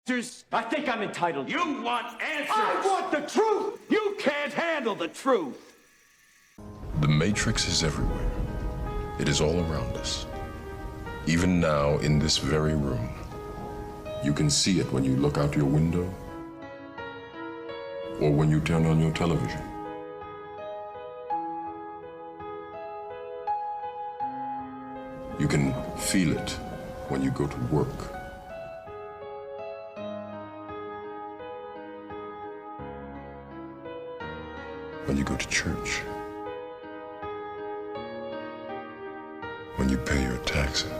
I think I'm entitled. You want answers! I want the truth! You can't handle the truth! The Matrix is everywhere. It is all around us. Even now, in this very room. You can see it when you look out your window or when you turn on your television. You can feel it when you go to work. When you go to church. When you pay your taxes.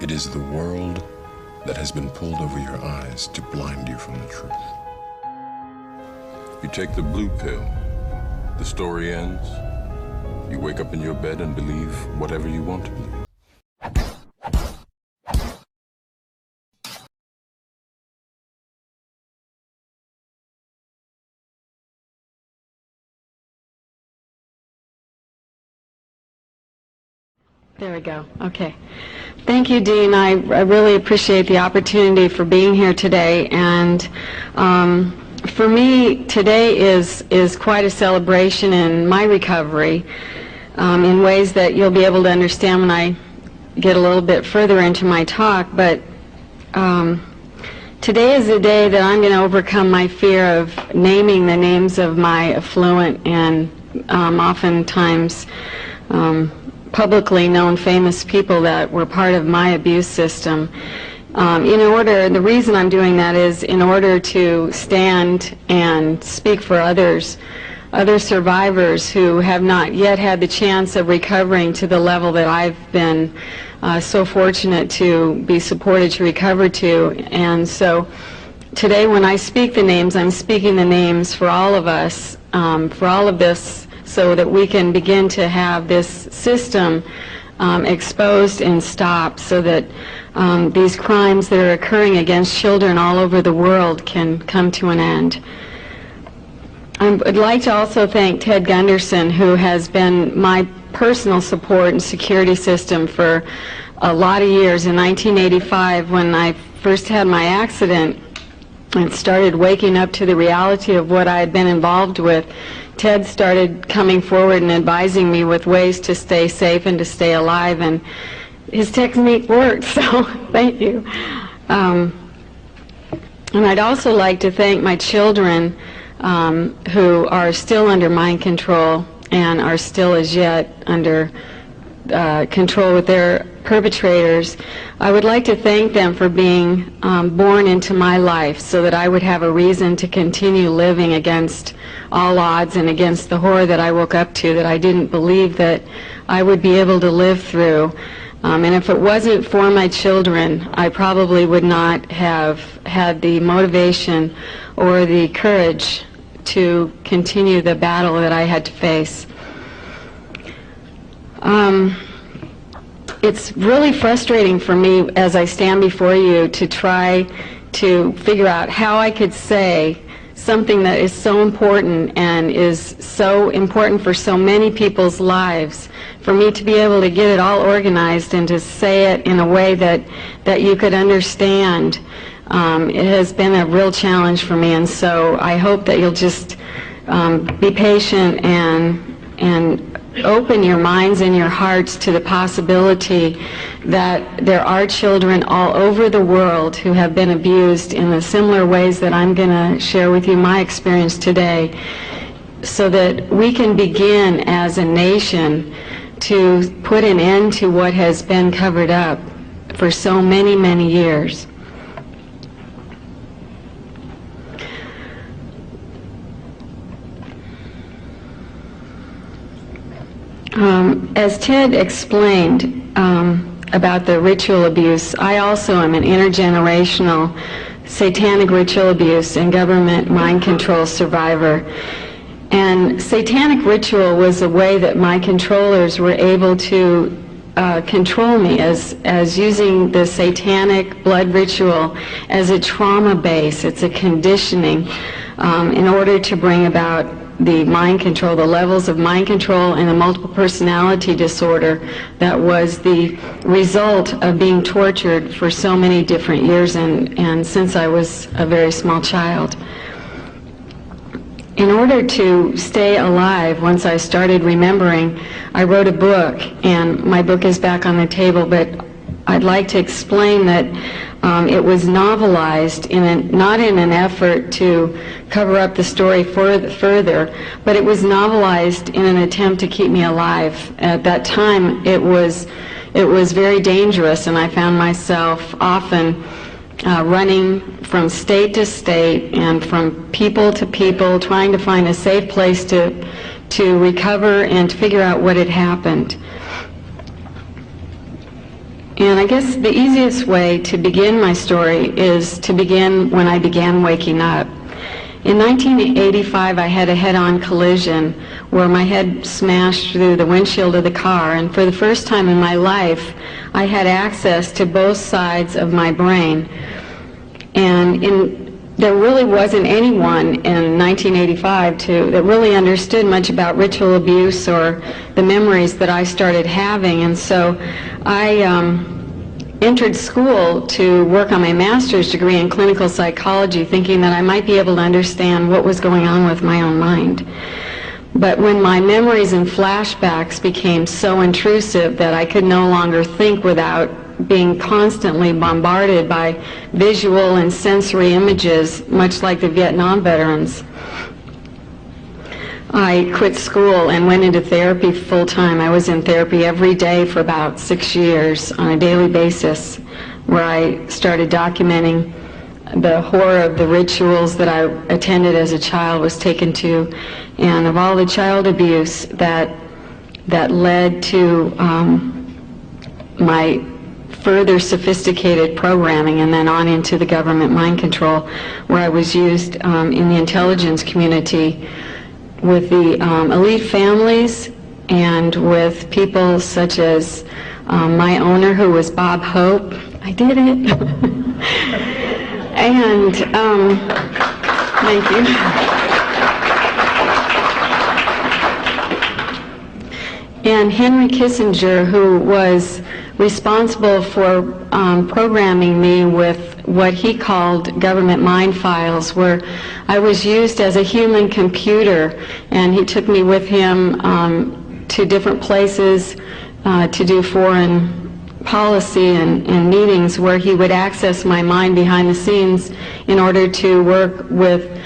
It is the world that has been pulled over your eyes to blind you from the truth. You take the blue pill, the story ends. You wake up in your bed and believe whatever you want to believe. There we go. Okay. Thank you, Dean. I really appreciate the opportunity for being here today. And for me, today is quite a celebration in my recovery in ways that you'll be able to understand when I get a little bit further into my talk. But today is the day that I'm going to overcome my fear of naming the names of my affluent and oftentimes publicly known famous people that were part of my abuse system. The reason I'm doing that is in order to stand and speak for other survivors who have not yet had the chance of recovering to the level that I've been so fortunate to be supported to recover to. And so today when I speak the names, I'm speaking the names for all of us, for all of this, so that we can begin to have this system exposed and stopped, so that these crimes that are occurring against children all over the world can come to an end. I would like to also thank Ted Gunderson, who has been my personal support and security system for a lot of years. In 1985, when I first had my accident and started waking up to the reality of what I had been involved with, Ted started coming forward and advising me with ways to stay safe and to stay alive, and his technique worked, so thank you. And I'd also like to thank my children who are still under mind control and are still as yet under control with their perpetrators. I would like to thank them for being born into my life so that I would have a reason to continue living against all odds and against the horror that I woke up to that I didn't believe that I would be able to live through. And if it wasn't for my children, I probably would not have had the motivation or the courage to continue the battle that I had to face. It's really frustrating for me as I stand before you to try to figure out how I could say something that is so important and is so important for so many people's lives, for me to be able to get it all organized and to say it in a way that you could understand. It has been a real challenge for me, and so I hope that you'll just be patient and open your minds and your hearts to the possibility that there are children all over the world who have been abused in the similar ways that I'm going to share with you my experience today, so that we can begin as a nation to put an end to what has been covered up for so many, many years. As Ted explained about the ritual abuse, I also am an intergenerational satanic ritual abuse and government mind control survivor. And satanic ritual was a way that my controllers were able to control me as using the satanic blood ritual as a trauma base. It's a conditioning in order to bring about the mind control, the levels of mind control and the multiple personality disorder that was the result of being tortured for so many different years and since I was a very small child. In order to stay alive, once I started remembering, I wrote a book, and my book is back on the table, but I'd like to explain that it was novelized not in an effort to cover up the story further, but it was novelized in an attempt to keep me alive. At that time, it was very dangerous, and I found myself often running from state to state and from people to people, trying to find a safe place to recover and to figure out what had happened. And I guess the easiest way to begin my story is to begin when I began waking up. In 1985, I had a head-on collision where my head smashed through the windshield of the car, and for the first time in my life, I had access to both sides of my brain. And there really wasn't anyone in 1985 that really understood much about ritual abuse or the memories that I started having, and so I entered school to work on my master's degree in clinical psychology, thinking that I might be able to understand what was going on with my own mind. But when my memories and flashbacks became so intrusive that I could no longer think without being constantly bombarded by visual and sensory images, much like the Vietnam veterans, I quit school and went into therapy full-time. I was in therapy every day for about 6 years on a daily basis, where I started documenting the horror of the rituals that I attended as a child, was taken to, and of all the child abuse that led to my further sophisticated programming, and then on into the government mind control, where I was used in the intelligence community with the elite families and with people such as my owner, who was Bob Hope. I did it. And thank you. And Henry Kissinger, who was responsible for programming me with what he called government mind files, where I was used as a human computer, and he took me with him to different places to do foreign policy and meetings, where he would access my mind behind the scenes in order to work with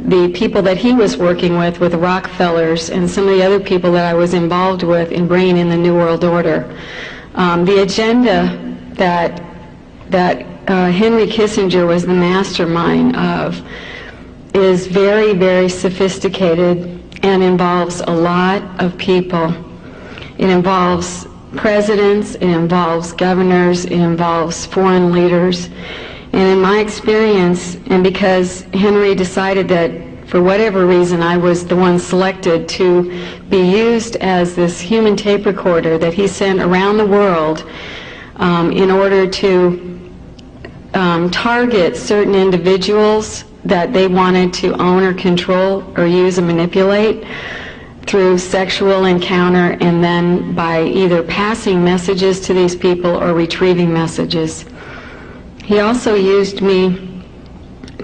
the people that he was working with the Rockefellers and some of the other people that I was involved with in bringing in the New World Order. The agenda that Henry Kissinger was the mastermind of is very, very sophisticated and involves a lot of people. It involves presidents, it involves governors, it involves foreign leaders. And in my experience, and because Henry decided that for whatever reason I was the one selected to be used as this human tape recorder that he sent around the world in order to target certain individuals that they wanted to own or control or use and manipulate through sexual encounter, and then by either passing messages to these people or retrieving messages. He also used me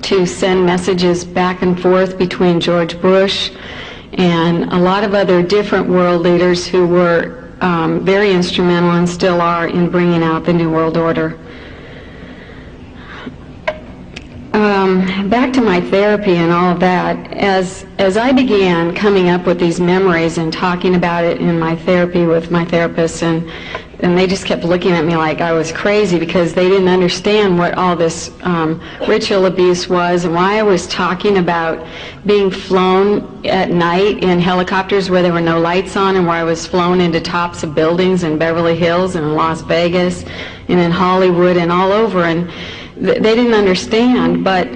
to send messages back and forth between George Bush and a lot of other different world leaders who were very instrumental and still are in bringing out the New World Order. Back to my therapy and all of that, as I began coming up with these memories and talking about it in my therapy with my therapist, and they just kept looking at me like I was crazy because they didn't understand what all this ritual abuse was and why I was talking about being flown at night in helicopters where there were no lights on, and where I was flown into tops of buildings in Beverly Hills and in Las Vegas and in Hollywood and all over, and they didn't understand. But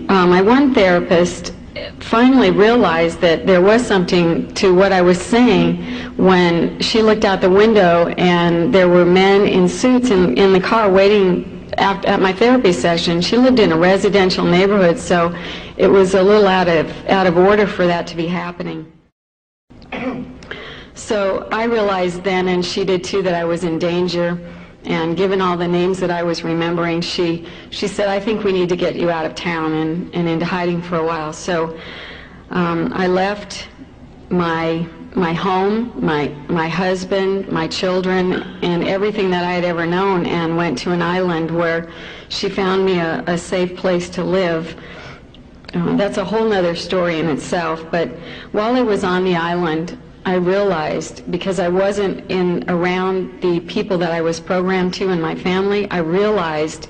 my one therapist finally realized that there was something to what I was saying when she looked out the window and there were men in suits in the car waiting at my therapy session. She lived in a residential neighborhood, so it was a little out of order for that to be happening. So I realized then, and she did too, that I was in danger. And given all the names that I was remembering, she said, "I think we need to get you out of town and into hiding for a while." So I left my home, my husband, my children, and everything that I had ever known, and went to an island where she found me a safe place to live. That's a whole nother story in itself, but while I was on the island, I realized, because I wasn't around the people that I was programmed to in my family, I realized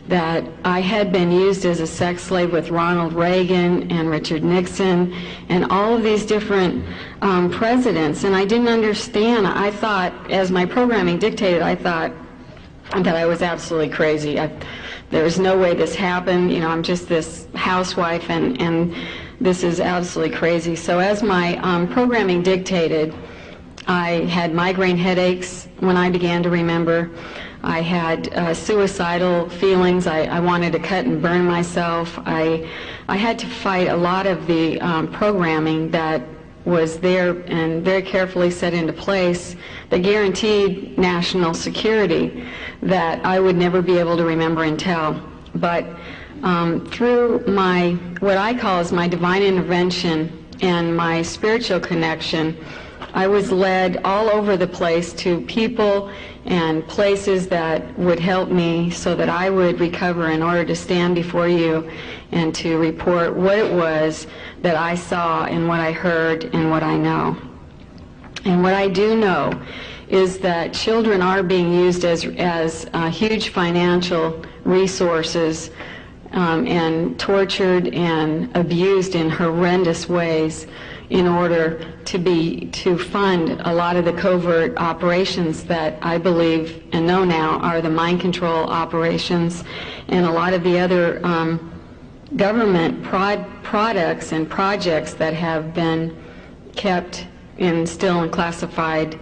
that I had been used as a sex slave with Ronald Reagan and Richard Nixon and all of these different presidents, and I didn't understand. I thought, as my programming dictated, I thought that I was absolutely crazy. There was no way this happened. I'm just this housewife, and this is absolutely crazy. So as my programming dictated, I had migraine headaches when I began to remember. I had suicidal feelings. I wanted to cut and burn myself. I had to fight a lot of the programming that was there and very carefully set into place that guaranteed national security that I would never be able to remember and tell. But through what I call is my divine intervention and my spiritual connection, I was led all over the place to people and places that would help me so that I would recover in order to stand before you and to report what it was that I saw and what I heard and what I know. And what I do know is that children are being used as huge financial resources and tortured and abused in horrendous ways in order to fund a lot of the covert operations that I believe and know now are the mind control operations and a lot of the other government products and projects that have been kept still in classified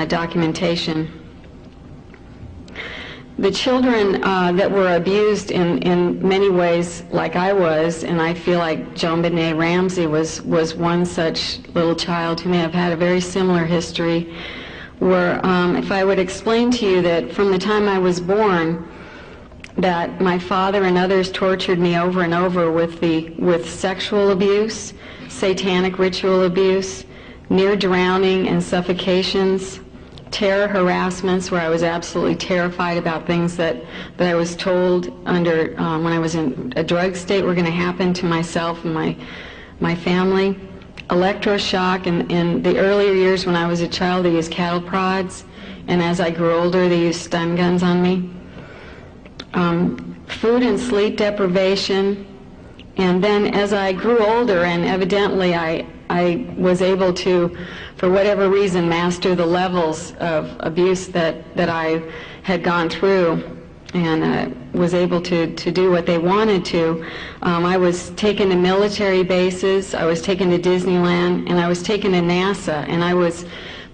documentation. The children that were abused in many ways, like I was, and I feel like Joan Benet Ramsey was one such little child who may have had a very similar history, were, if I would explain to you that from the time I was born, that my father and others tortured me over and over with sexual abuse, satanic ritual abuse, near drowning and suffocations, terror harassments where I was absolutely terrified about things that I was told when I was in a drug state were going to happen to myself and my family. Electroshock, in the earlier years when I was a child, they used cattle prods, and as I grew older they used stun guns on me. Food and sleep deprivation, and then as I grew older and evidently I was able to, for whatever reason, master the levels of abuse that I had gone through and was able to do what they wanted to. I was taken to military bases, I was taken to Disneyland, and I was taken to NASA, and I was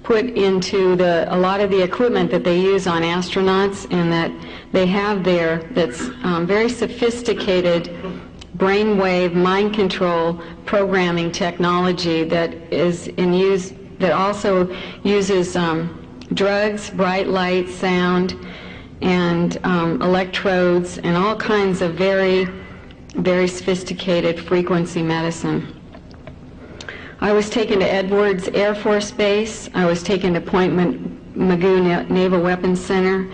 put into a lot of the equipment that they use on astronauts and that they have there that's very sophisticated brainwave mind control programming technology that is in use, that also uses drugs, bright light, sound, and electrodes, and all kinds of very, very sophisticated frequency medicine. I was taken to Edwards Air Force Base. I was taken to Point Mugu Naval Weapons Center,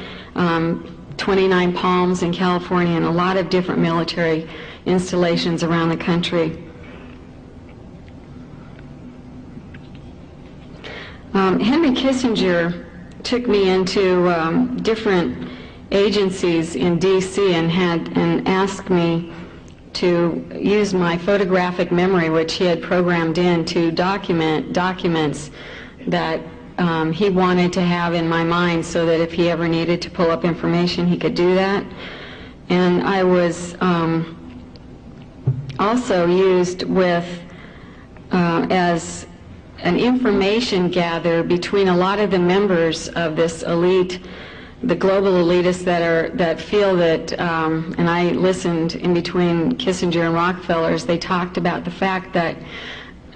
29 Palms in California, and a lot of different military installations around the country. Henry Kissinger took me into different agencies in D.C. and asked me to use my photographic memory, which he had programmed in, to document documents that he wanted to have in my mind so that if he ever needed to pull up information, he could do that. And I was also used as an information gather between a lot of the members of this elite the global elitists that feel that, and I listened in between Kissinger and Rockefeller's, they talked about the fact that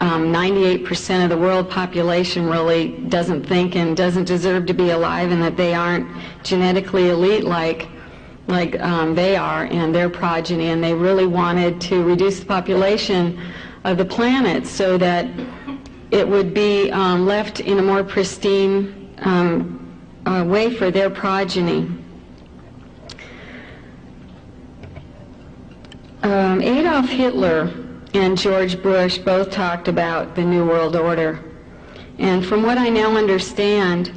98% of the world population really doesn't think and doesn't deserve to be alive, and that they aren't genetically elite like they are and their progeny, and they really wanted to reduce the population of the planet so that it would be left in a more pristine way for their progeny. Adolf Hitler and George Bush both talked about the New World Order. And from what I now understand,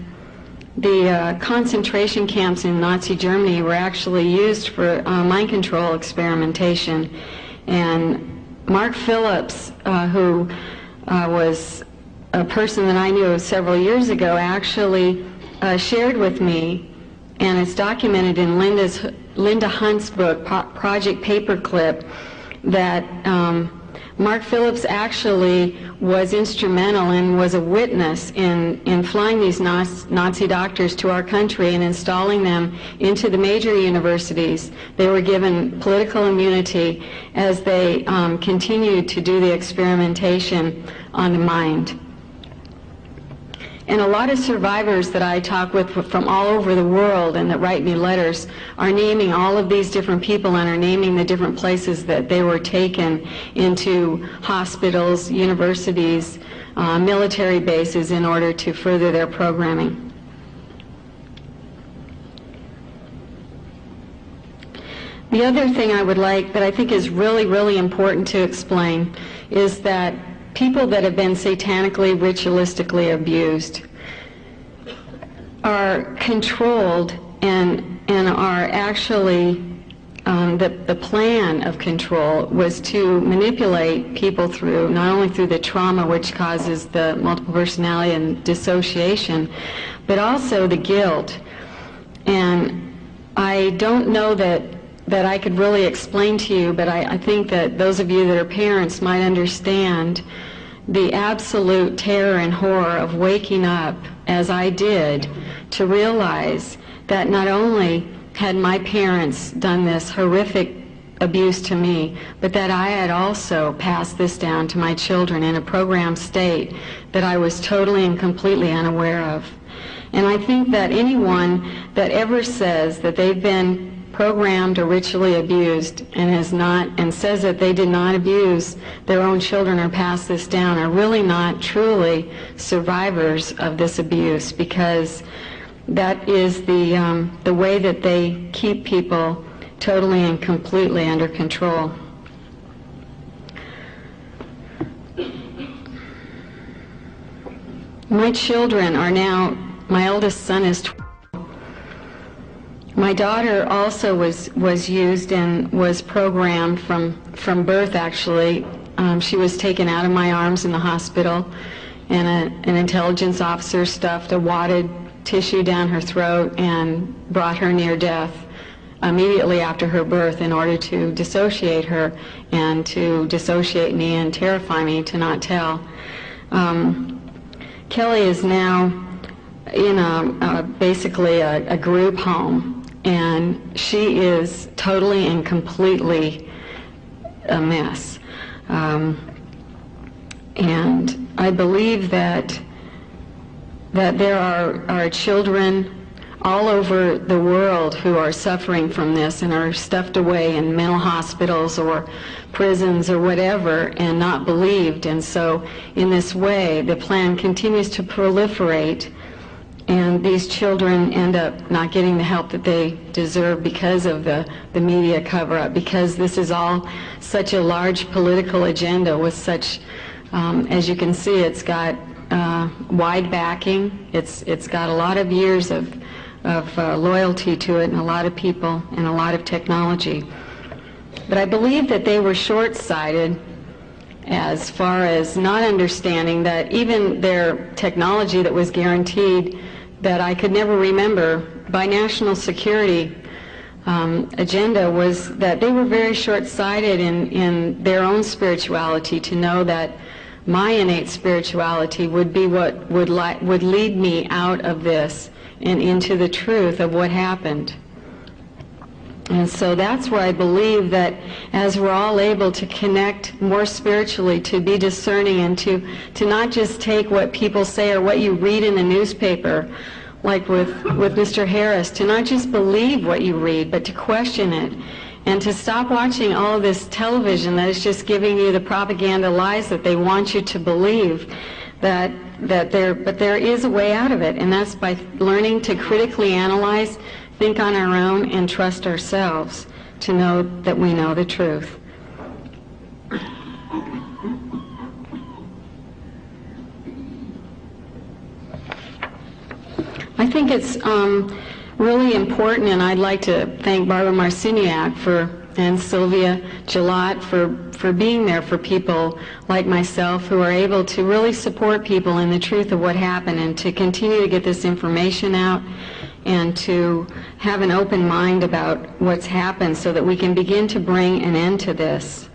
the concentration camps in Nazi Germany were actually used for mind control experimentation. And Mark Phillips, who was a person that I knew several years ago, actually shared with me, and it's documented in Linda Hunt's book, Project Paperclip, that Mark Phillips actually was instrumental and was a witness in flying these Nazi doctors to our country and installing them into the major universities. They were given political immunity as they continued to do the experimentation on the mind. And a lot of survivors that I talk with from all over the world and that write me letters are naming all of these different people and are naming the different places that they were taken into hospitals, universities, military bases in order to further their programming. The other thing I would like, that I think is really, really important to explain, is that people that have been satanically, ritualistically abused are controlled and are actually, the plan of control was to manipulate people through, not only through the trauma which causes the multiple personality and dissociation, but also the guilt. And I don't know that I could really explain to you, but I think that those of you that are parents might understand the absolute terror and horror of waking up, as I did, to realize that not only had my parents done this horrific abuse to me, but that I had also passed this down to my children in a programmed state that I was totally and completely unaware of. And I think that anyone that ever says that they've been programmed or ritually abused and says that they did not abuse their own children or pass this down are really not truly survivors of this abuse, because that is the way that they keep people totally and completely under control. My children are now, my oldest son is 12. My daughter also was used and was programmed from birth, actually. She was taken out of my arms in the hospital, and an intelligence officer stuffed a wadded tissue down her throat and brought her near death immediately after her birth in order to dissociate her and to dissociate me and terrify me to not tell. Kelly is now in basically a group home. And she is totally and completely a mess. And I believe that there are children all over the world who are suffering from this and are stuffed away in mental hospitals or prisons or whatever and not believed. And so in this way, the plan continues to proliferate, and these children end up not getting the help that they deserve because of the media cover-up, because this is all such a large political agenda with such, as you can see, it's got wide backing, it's got a lot of years of loyalty to it, and a lot of people and a lot of technology. But I believe that they were short-sighted as far as not understanding that even their technology that was guaranteed, that I could never remember, by national security agenda, was that they were very short-sighted in their own spirituality, to know that my innate spirituality would be what would lead me out of this and into the truth of what happened. And so that's where I believe that as we're all able to connect more spiritually, to be discerning, and to not just take what people say or what you read in the newspaper, like with Mr. Harris, to not just believe what you read, but to question it, and to stop watching all of this television that is just giving you the propaganda lies that they want you to believe, but there is a way out of it, and that's by learning to critically analyze, think on our own, and trust ourselves to know that we know the truth. I think it's really important, and I'd like to thank Barbara Marciniak and Sylvia Gillot for being there for people like myself who are able to really support people in the truth of what happened, and to continue to get this information out, and to have an open mind about what's happened so that we can begin to bring an end to this.